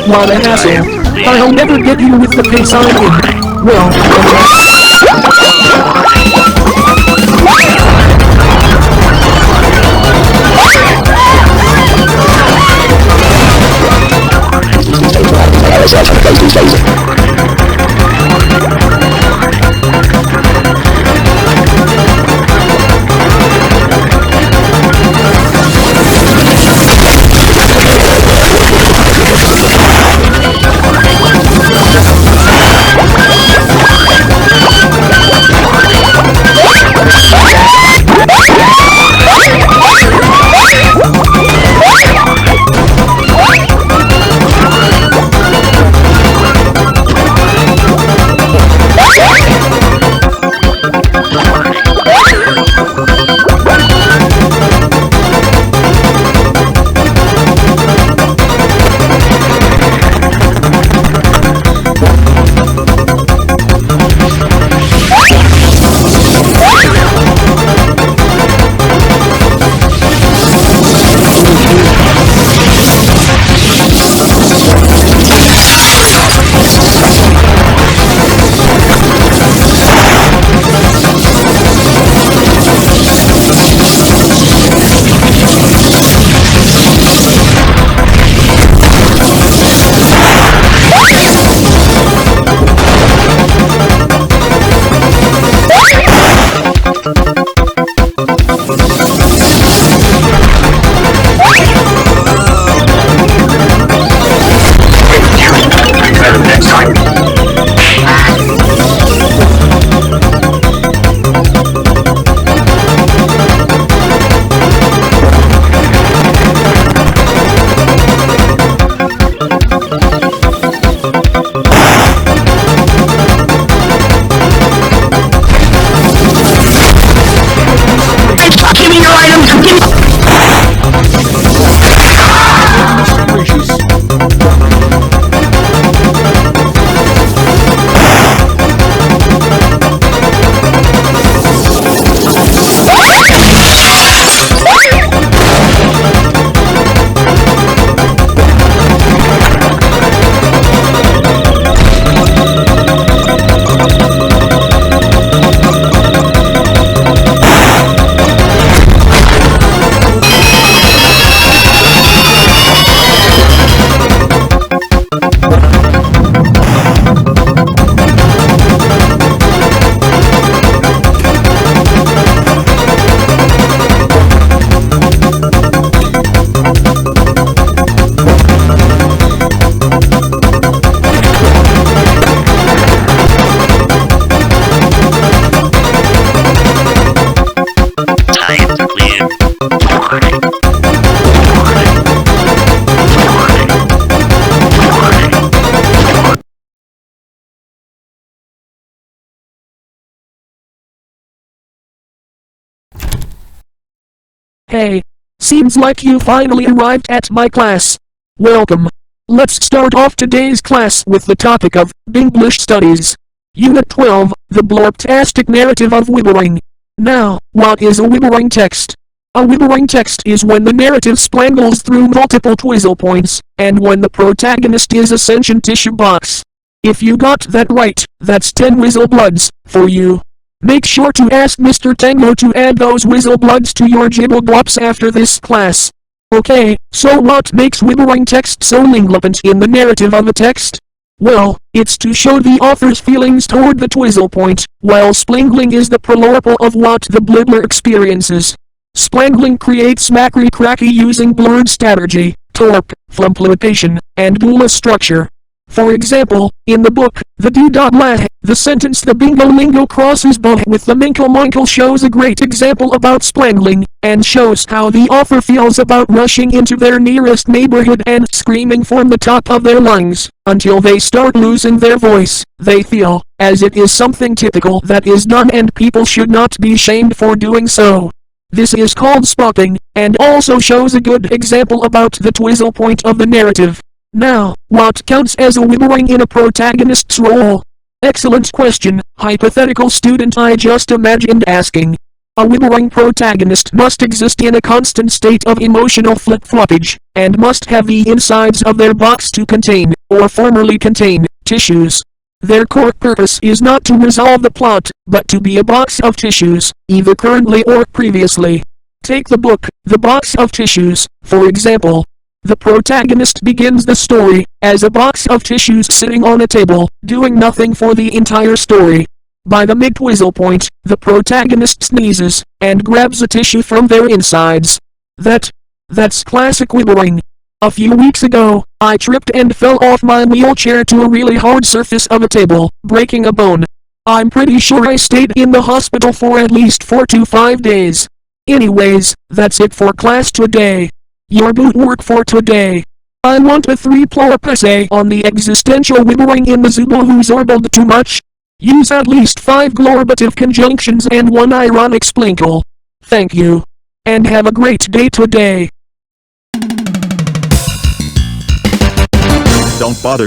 What an asshole. I'll never get you with the pace I'm in. Well, hey, seems like you finally arrived at my class. Welcome. Let's start off today's class with the topic of English Studies. Unit 12, the blurb-tastic narrative of whibbering. Now, what is a whibbering text? A whibbering text is when the narrative splangles through multiple twizzle points, and when the protagonist is a sentient tissue box. If you got that right, that's 10 whistle bloods for you. Make sure to ask Mr. Tango to add those whistle bloods to your jibble glops after this class. Okay, so what makes whibbering text so linglipant in the narrative of a text? Well, it's to show the author's feelings toward the twizzle point, while splangling is the prolorpal of what the blibbler experiences. Splangling creates macri-cracky using blurred strategy, torp, flumpluation, and boola structure. For example, in the book, The Do-Dot-Lah, the sentence the bingo-lingo crosses both with the minkle-monkle shows a great example about splangling, and shows how the author feels about rushing into their nearest neighborhood and screaming from the top of their lungs, until they start losing their voice. They feel, as it is something typical that is done and people should not be shamed for doing so. This is called spotting, and also shows a good example about the twizzle point of the narrative. Now, what counts as a whibbering in a protagonist's role? Excellent question, hypothetical student. I just imagined asking. A wibbling protagonist must exist in a constant state of emotional flip-floppage, and must have the insides of their box to contain, or formerly contain, tissues. Their core purpose is not to resolve the plot, but to be a box of tissues, either currently or previously. Take the book, The Box of Tissues, for example. The protagonist begins the story as a box of tissues sitting on a table, doing nothing for the entire story. By the mid-twizzle point, the protagonist sneezes, and grabs a tissue from their insides. That's classic wibbling. A few weeks ago, I tripped and fell off my wheelchair to a really hard surface of a table, breaking a bone. I'm pretty sure I stayed in the hospital for at least 4 to 5 days. Anyways, that's it for class today. Your boot work for today. I want a 3-plus essay on the existential wibbling in the Zooble who's orbled too much. Use at least 5 glorbative conjunctions and 1 ironic splinkle. Thank you. And have a great day today. Don't bother